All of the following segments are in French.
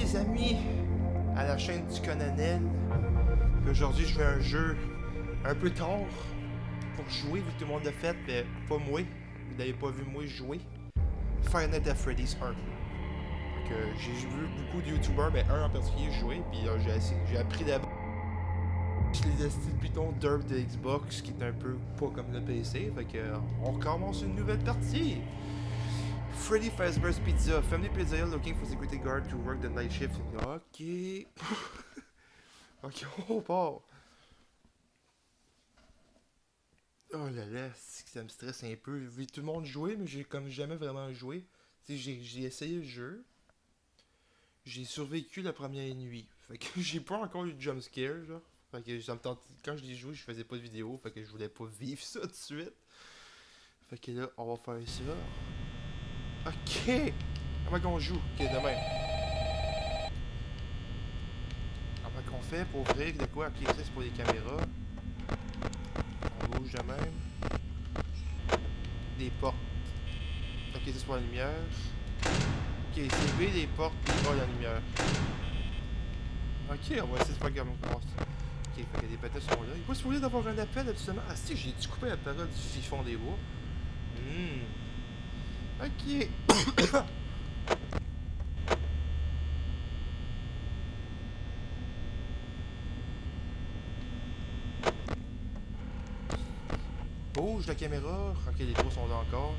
les amis, à la chaîne du Colonel. Aujourd'hui, je fais un jeu un peu tard pour jouer, vu que tout le monde l'a fait, mais pas moi. Vous n'avez pas vu moi jouer. Five Nights at Freddy's 1. Donc, j'ai vu beaucoup de YouTubers, mais un en particulier jouer, puis j'ai appris d'abord les styles Python derp de Xbox, qui est un peu pas comme le PC. Fait que, on recommence une nouvelle partie. Freddy Fazbear's Pizza. Family Pizzeria looking for security guard to work the night shift. Ok. Ok, on part. Oh là là, c'est que ça me stresse un peu. J'ai vu tout le monde jouer, mais j'ai comme jamais vraiment joué. Tu sais, j'ai essayé le jeu. J'ai survécu la première nuit. Fait que j'ai pas encore eu de jumpscare, genre. Fait que ça me tente... Quand je l'ai joué, je faisais pas de vidéo. Fait que je voulais pas vivre ça tout de suite. Fait que là, on va faire ça. Ok! Comment qu'on joue? Ok, demain. Comment qu'on fait pour ouvrir de quoi? Ok, ça c'est pour les caméras. On bouge de même. Des portes. Ok, ça c'est pour la lumière. Ok, c'est B, les portes, puis A, la lumière. Ok, on va essayer de faire comme on commence. Ok, fait que les patates sont là. Il est pas supposé d'avoir un appel, absolument. Ah si, j'ai dû couper la parole du fifon des bois. Ok. Bouge la caméra. Ok, les trous sont là encore.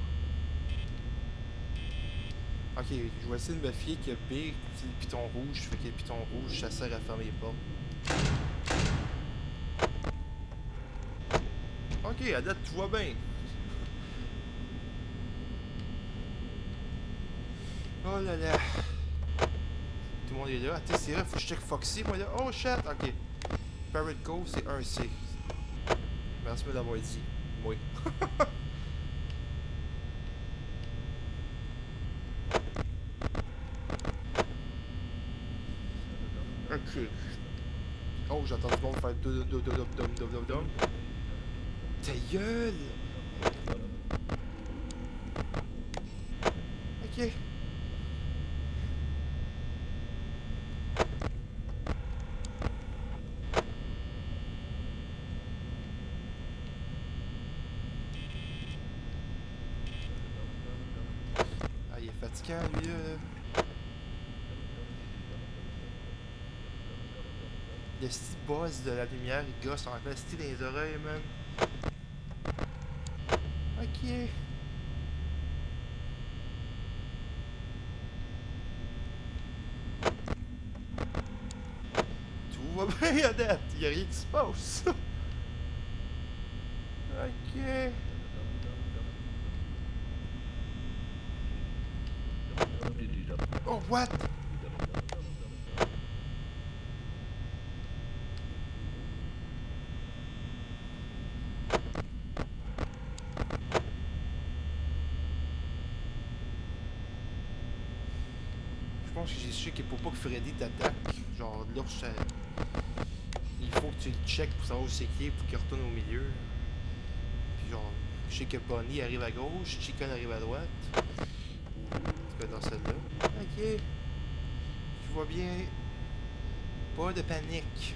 Ok, je vais essayer de me fier que B, c'est le piton rouge. Fait que le piton rouge, ça sert à fermer les portes. Ok, à date, tout va bien. Oh là là. Tout le monde est là. Attends, c'est vrai, faut que je check Foxy, moi là. Oh shit, ok. Parrot Cove, c'est un C. Merci de l'avoir dit. Oui. Ok. Oh, j'entends tout le monde faire dum. Ta gueule! Ok. Ah, il est fatigant, lui, là. Le style boss de la lumière, il gosse en fait style dans les oreilles, man. Ok. Tout va bien à date. Y'a rien qui se passe. Ok. Oh, what? Je pense que j'ai su que pour pas que Freddy t'attaque, genre l'ours, il faut que tu le checkes pour savoir où c'est qui est pour qu'il retourne au milieu. Puis genre, je sais que Bonnie arrive à gauche, Chicken arrive à droite. En tout cas dans celle-là. Ok. Tu vois bien. Pas de panique.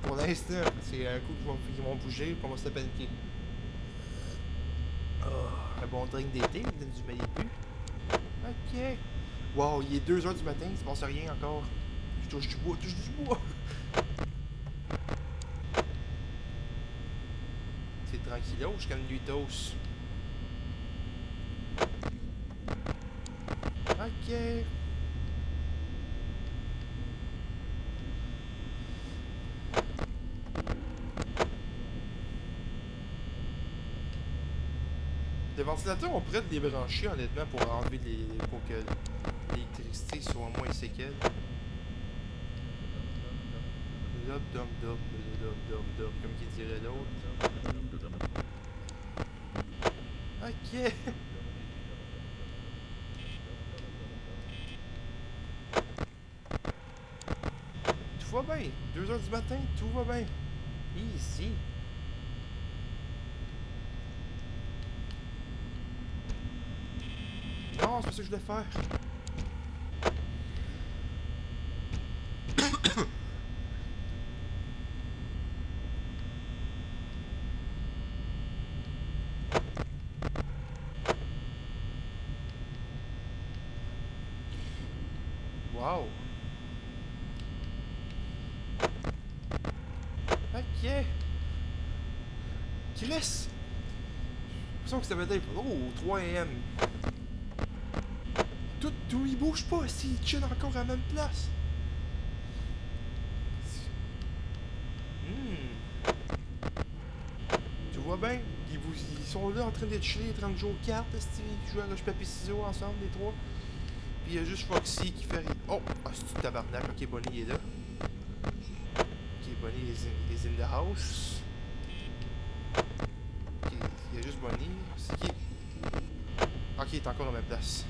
Pour l'instant, c'est un coup qu'ils vont bouger pour commencer à paniquer. Oh, un bon drink d'été, vous donne du Malibu. Ok. Wow, il est 2h du matin, il se passe rien encore. Je touche du bois, touche du bois. C'est tranquillo, je suis comme nuitos. Ok. Les ventilateurs, on pourrait les débrancher honnêtement pour enlever les. Pour que l'électricité soit moins séquelle. Dop, comme qui dirait l'autre. Ok. Tout va bien. 2h du matin, tout va bien. Ici. Non, c'est pas ça que je voulais faire. Wow. Ok. Chris! J'ai l'impression que ça va être... Oh, 3 AM. Tout, il bouge pas, s'il chill encore à la même place. Tu vois bien? Ils sont là en train de chiller, en train de jouer aux cartes, ils jouent à roche-papier-ciseaux ensemble, les trois. Puis il y a juste Foxy qui fait... Oh! Ah, c'est du tabarnak. Ok, Bonnie il est là. Ok, Bonnie is in the house. Ok, il y a juste Bonnie. C'est qui? Ok, il est encore à ma place.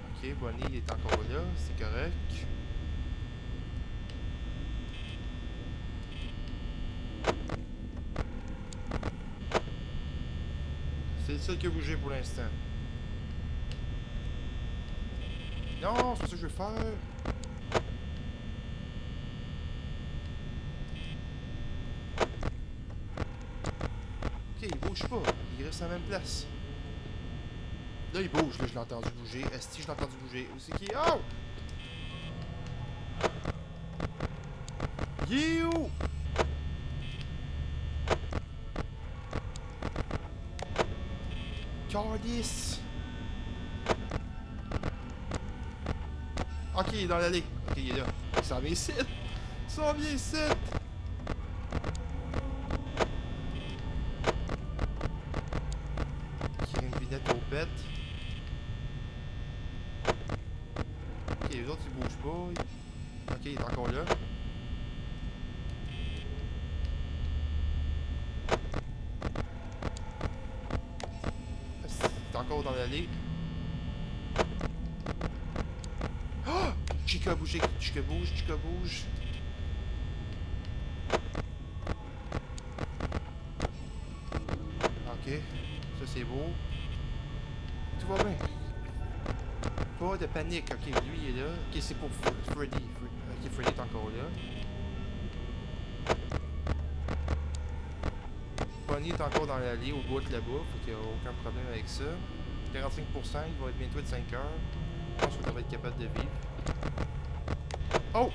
Ok, Bonnie il est encore là, c'est correct. C'est le seul qui a bougé pour l'instant. Non, c'est pas ça que je veux faire. Ok, il bouge pas. Il reste à la même place. Là, il bouge. Là, je l'ai entendu bouger. Esti, je l'ai entendu bouger. Où c'est qui? Oh! You! Calice! Ok, il est dans l'allée. Ok, il est là. Il s'en vient ici. Il s'en vient ici. Il a une lunette au pet. Ok, les autres, ils bougent pas. Ok, il est encore là. Il est encore dans l'allée. Oh! Chica a bougé. Chica bouge. Chica bouge. Ok. Ça, c'est beau. Tout va bien. Pas de panique. Ok, lui, il est là. Ok, c'est pour Freddy. Ok, Freddy est encore là. Bonnie est encore dans l'allée, au bout de là-bas. Fait qu'il n'y a aucun problème avec ça. 45%, il va être bientôt de 5 heures. Je pense qu'on devrait être capable de vivre. Oh!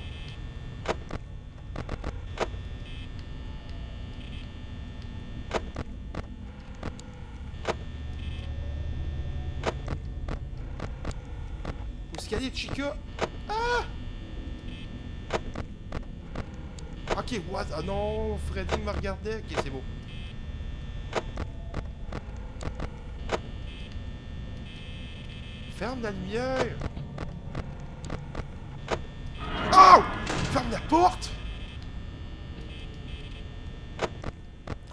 Où est-ce qu'elle est, Chica? Ah! Ok, what? Ah non, Freddy me regardait. Ok, c'est beau. Ferme la lumière! Oh! Ferme la porte!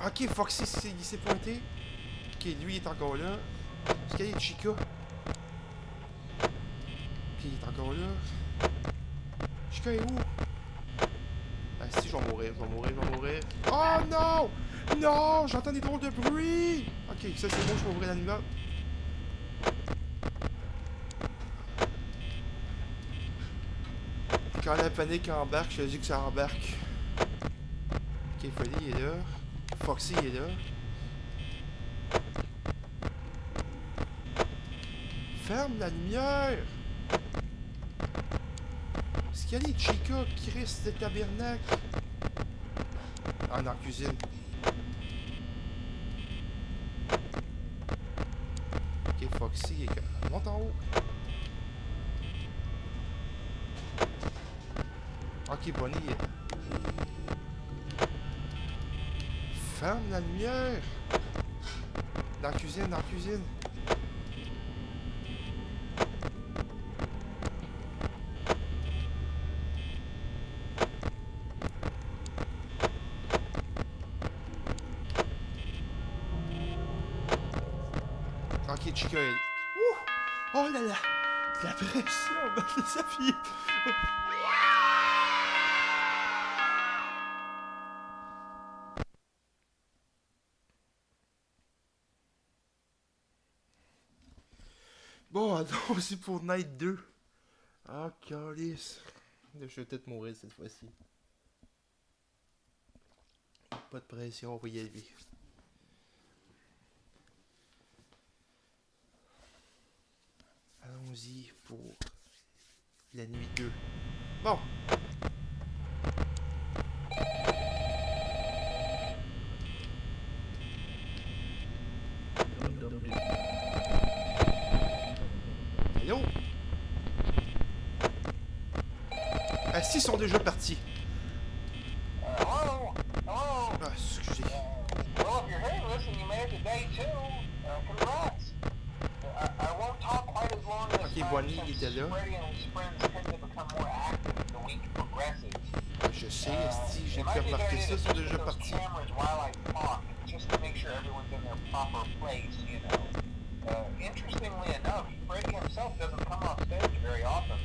Ok, Foxy, il s'est pointé. Ok, lui, il est encore là. Est-ce qu'elle est, Chica? Ok, il est encore là. Chica est où? Ah si, je vais mourir, je vais mourir, je vais mourir. Oh non! Non! J'entends des drôles de bruit! Ok, ça c'est bon, je vais ouvrir la lumière. Quand la panique embarque, je te dis que ça embarque. Ok, Freddy est là. Foxy est là. Ferme la lumière! Est-ce qu'il y a des Chica qui restent de tabernacle? Ah, dans la cuisine. Ok, Foxy est... Monte en haut. Ok, Bonnie est... Ferme la lumière! Dans la cuisine, dans la cuisine. Ok, Chica est... Ouh! Oh là là! La pression, va les appuyer. Bon, alors, c'est pour Night 2. Ah, calice. Je vais peut-être mourir cette fois-ci. Pas de pression, on va y aller. Allons-y pour la nuit 2. Bon. Allô? Ah si, ils sont déjà partis. Hello? Hello? Ah, excusez. Well, if you're hearing this and you made it to day 2, congrats. I won't talk quite as long this Ok, time Bonnie, il since était là. Freddy and his friends tend to become more active as the week progresses. Je sais, esti, j'ai It pu might be a good remarquer idea ça, to ils sont switch déjà those partis. cameras while I talk, just to make sure everyone's in their proper place, you know. Interestingly enough, Freddy himself doesn't come off stage very often.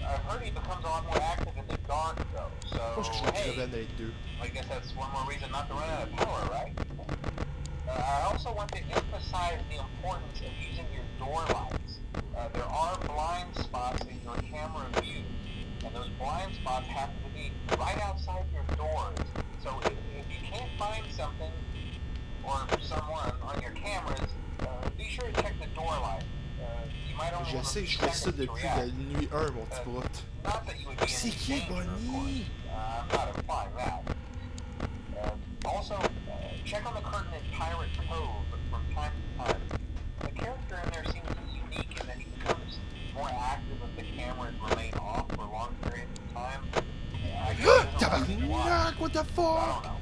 I've heard he becomes a lot more active in the dark, though, Je pense que je so vais hey, crever dans les deux. I guess that's one more reason not to run out of power, right? I also want to emphasize the importance of using your door lights. There are blind spots in your camera view, and those blind spots happen to be right outside your doors. So if you can't find something or someone on your cameras, be sure to check the door light. You might only Je want a sais, few je fais ça seconds to depuis la react. nuit 1, mon petit brot. Not that you would be in C'est any qui, danger, of course. Bonnie? I'm not implying that. Also, check on the curtain in Pirate Cove from time to time. The character in there seems unique in that he becomes more active if the cameras remain off for long periods of time. I guess he doesn't like to watch. Tabarnak, what the I don't fuck? know.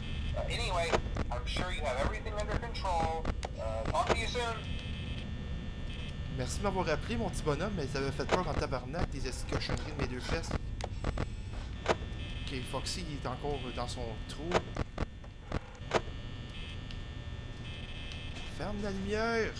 Anyway, I'm sure you have everything under control. Talk to you soon. Merci de m'avoir appelé, mon petit bonhomme, mais ça avait fait peur en tabarnak, des estis de cochonneries de mes deux fesses. Ok, Foxy, il est encore dans son trou. Ferme la lumière!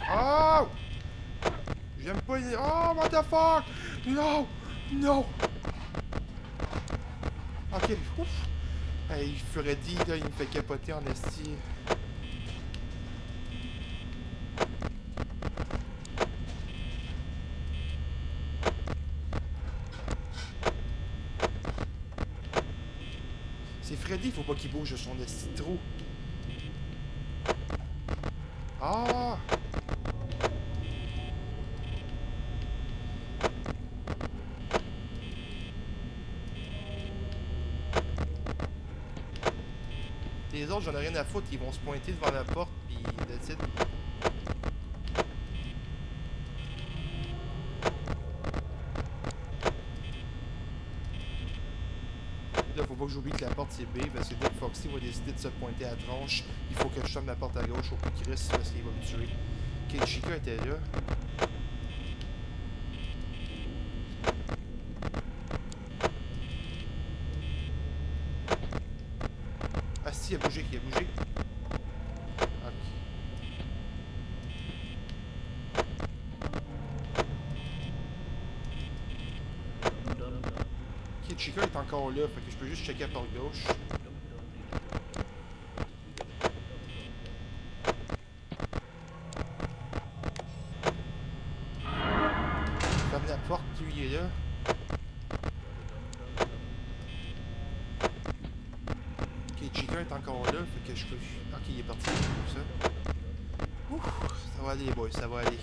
Oh! J'aime pas les... Oh, what the fuck? No! No! Ok, ouf! Hey, Freddy, là, il me fait capoter en esti. C'est Freddy, faut pas qu'il bouge de son esti de trou. Ah! Les autres, j'en ai rien à foutre, ils vont se pointer devant la porte, pis that's it. Là, faut pas que j'oublie que la porte c'est B, parce que dès que Foxy va décider de se pointer à la tronche, il faut que je ferme la porte à gauche au plus Chris, parce qu'il va me tuer. Ok, Chica était là. Ah si, il a bougé, il a bougé. Ok. Ok, Chica est encore là, fait que je peux juste checker à la porte gauche. Ferme la porte, lui il est là. Ok, Chica est encore là, fait que je peux... Ok, il est parti, comme ça. Ouh, ça va aller les boys, ça va aller.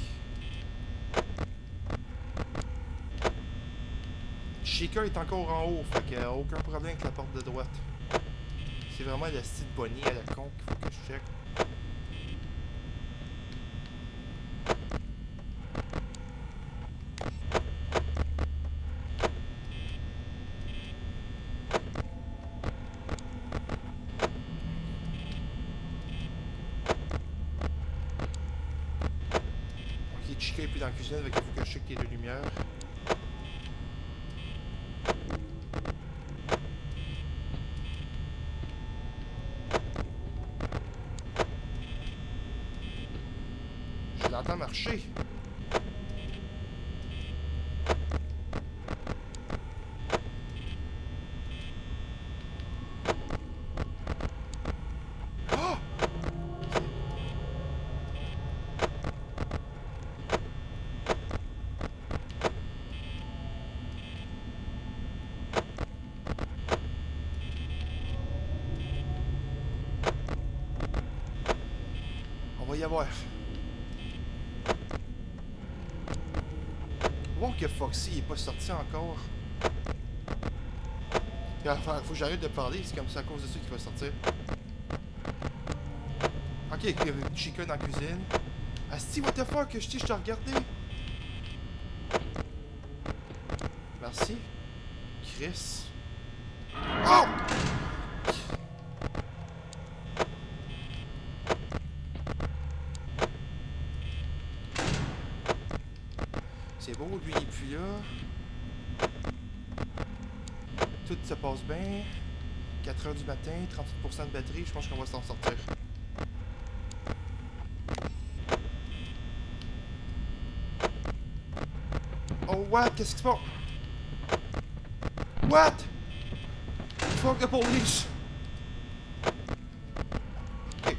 Chica est encore en haut, fait que aucun problème avec la porte de droite. C'est vraiment la style Bonnie à la con qu'il faut que je check. Ok, Chica est plus dans la cuisine, fait qu'il faut que je check les deux lumières. l'entends marcher. Oh! On va y avoir. Bon que Foxy il est pas sorti encore. Enfin, faut que j'arrête de parler, c'est comme ça à cause de ça qu'il va sortir. Ok, il y avait Chica dans la cuisine. Asti, what the fuck, je t'ai regardé. Merci. Chris. Oh! C'est beau, lui il est plus là. Tout se passe bien. 4h du matin, 38% de batterie, je pense qu'on va s'en sortir. Oh what? Qu'est-ce qui se passe? What? Fuck the police! Ok.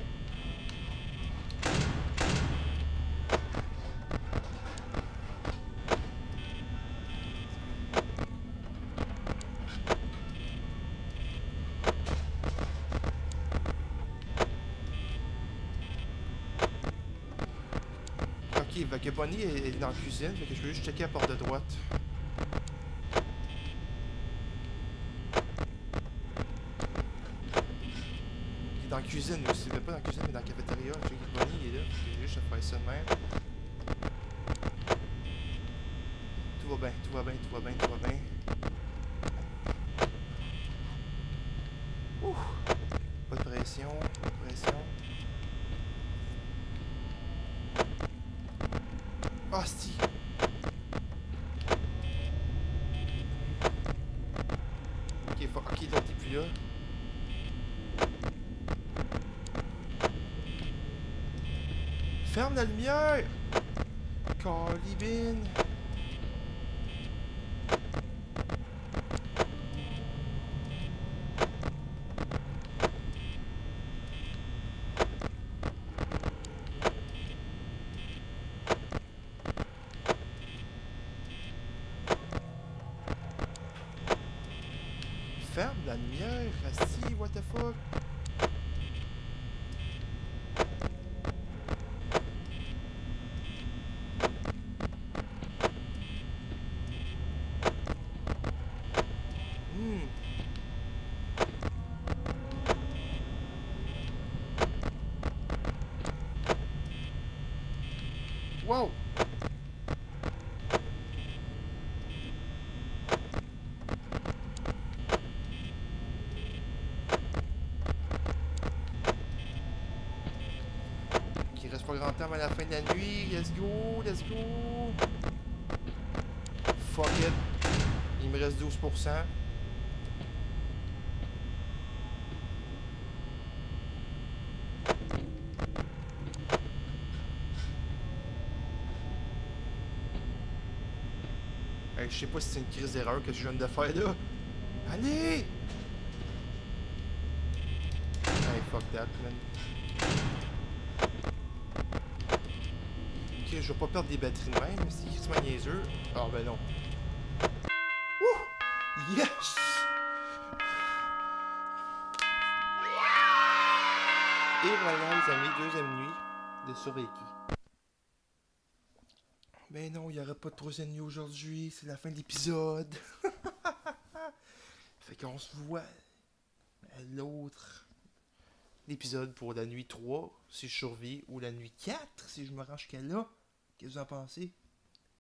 Ok, fait que Bonnie est dans la cuisine, fait que je vais juste checker la porte de droite. Il est dans la cuisine aussi, mais pas dans la cuisine, mais dans la cafétéria. Je sais que Bonnie il est là, fait que juste à faire ça de même. Tout va bien, tout va bien, tout va bien, tout va bien. Ouh! Pas de pression, pas de pression. Hostie! Ok, donc t'es plus là. Ferme la lumière! Calibine! Ferme la lumière, asti, what the fuck? Wow! Il reste pas grand temps à la fin de la nuit. Let's go, let's go! Fuck it. Il me reste 12%. Hey, je sais pas si c'est une crise d'erreur que je viens de faire là. Allez! Hey, fuck that, man. Ok, je vais pas perdre des batteries de même, c'est quasiment niaiseux. Ah ben non. Wouh! Yes! Et voilà les amis, deuxième nuit de survécu. Ben non, il n'y aura pas de troisième nuit aujourd'hui, c'est la fin de l'épisode. Fait qu'on se voit à l'autre épisode pour la nuit 3, si je survis, ou la nuit 4, si je me rends jusqu'à là. Qu'est-ce que vous en pensez?